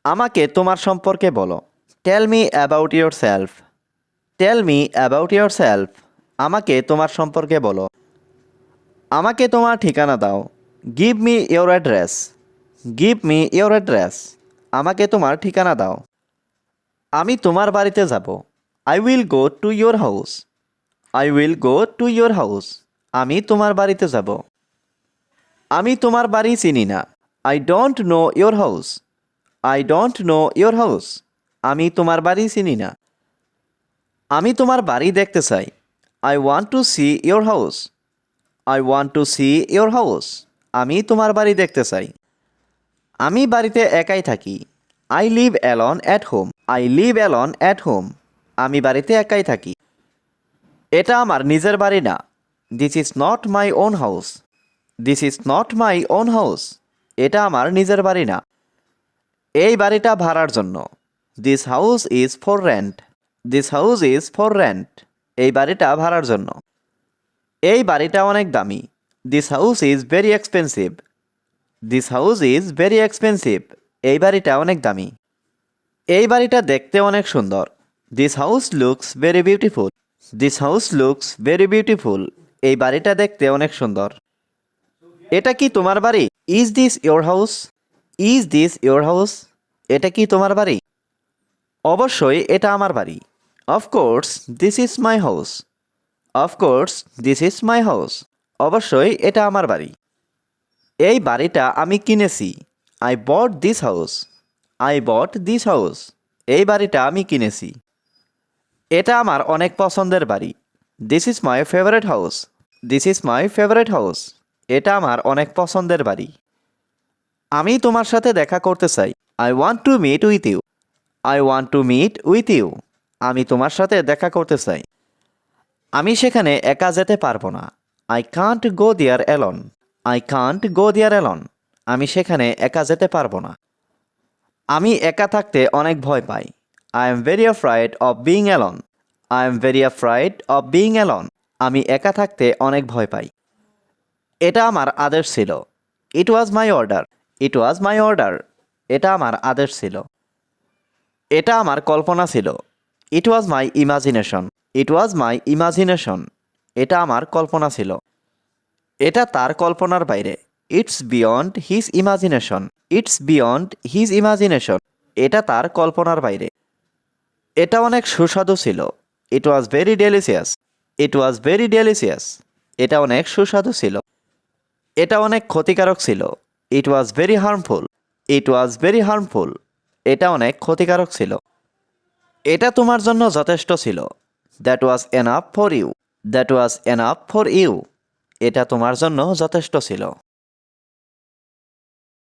আমাকে তোমার সম্পর্কে বলো। Tell me about yourself. Tell me about yourself. আমাকে তোমার সম্পর্কে বলো। আমাকে তোমার ঠিকানা দাও। Give me your address. Give me your address. আমাকে তোমার ঠিকানা দাও। আমি তোমার বাড়িতে যাব। I will go to your house. I will go to your house. আমি তোমার বাড়িতে যাব। আমি তোমার বাড়ি চিনি না। I don't know your house. I don't know your house. আমি তোমার বাড়ি চিনি না। আমি তোমার বাড়ি দেখতে চাই। I want to see your house. I want to see your house. আমি তোমার বাড়ি দেখতে চাই। আমি বাড়িতে একাই থাকি। I live alone at home. I live alone at home. আমি বাড়িতে একাই থাকি। এটা আমার নিজের বাড়ি না। This is not my own house. This is not my own house. এটা আমার নিজের বাড়ি না। এই বাড়িটা ভাড়ার জন্য। This house is for rent. This house is for rent. এই বাড়িটা ভাড়ার জন্য। এই বাড়িটা অনেক দামি। This house is very expensive. This house is very expensive. এই বাড়িটা অনেক দামি। এই বাড়িটা দেখতে অনেক সুন্দর। This house looks very beautiful. This house looks very beautiful. এই বাড়িটা দেখতে অনেক সুন্দর। এটা কি তোমার বাড়ি? Is this your house? Is this your house? এটা কি তোমার বাড়ি? অবশ্যই এটা আমার বাড়ি। Of course this is my house. Of course this is my house. অবশ্যই এটা আমার বাড়ি। এই বাড়িটা আমি কিনেছি। I bought this house. I bought this house. এই বাড়িটা আমি কিনেছি। এটা আমার অনেক পছন্দের বাড়ি। This is my favourite house. This is my favourite house. এটা আমার অনেক পছন্দের বাড়ি। আমি তোমার সাথে দেখা করতে চাই। I want to meet with you. I want to meet with you. আমি তোমার সাথে দেখা করতে চাই। আমি সেখানে একা যেতে পারবো না। I can't go there alone. I can't go there alone. আমি সেখানে একা যেতে পারবো না। আমি একা থাকতে অনেক ভয় পাই। I am very afraid of being alone. I am very afraid of being alone. আমি একা থাকতে অনেক ভয় পাই। এটা আমার আদেশ ছিল। It was my order. It was my order. এটা আমার আদেশ ছিল। এটা আমার কল্পনা ছিল। It was my imagination. It was my imagination. এটা আমার কল্পনা ছিল। এটা তার কল্পনার বাইরে। It's beyond his imagination. It's beyond his imagination. এটা তার কল্পনার বাইরে। এটা অনেক সুস্বাদু ছিল। It was very delicious. It was very delicious. এটা অনেক সুস্বাদু ছিল। এটা অনেক ক্ষতিকারক ছিল। It was very harmful. It was very harmful. এটা অনেক ক্ষতিকারক ছিল। এটা তোমার জন্য যথেষ্ট ছিল। That was enough for you. That was enough for you. এটা তোমার জন্য যথেষ্ট ছিল।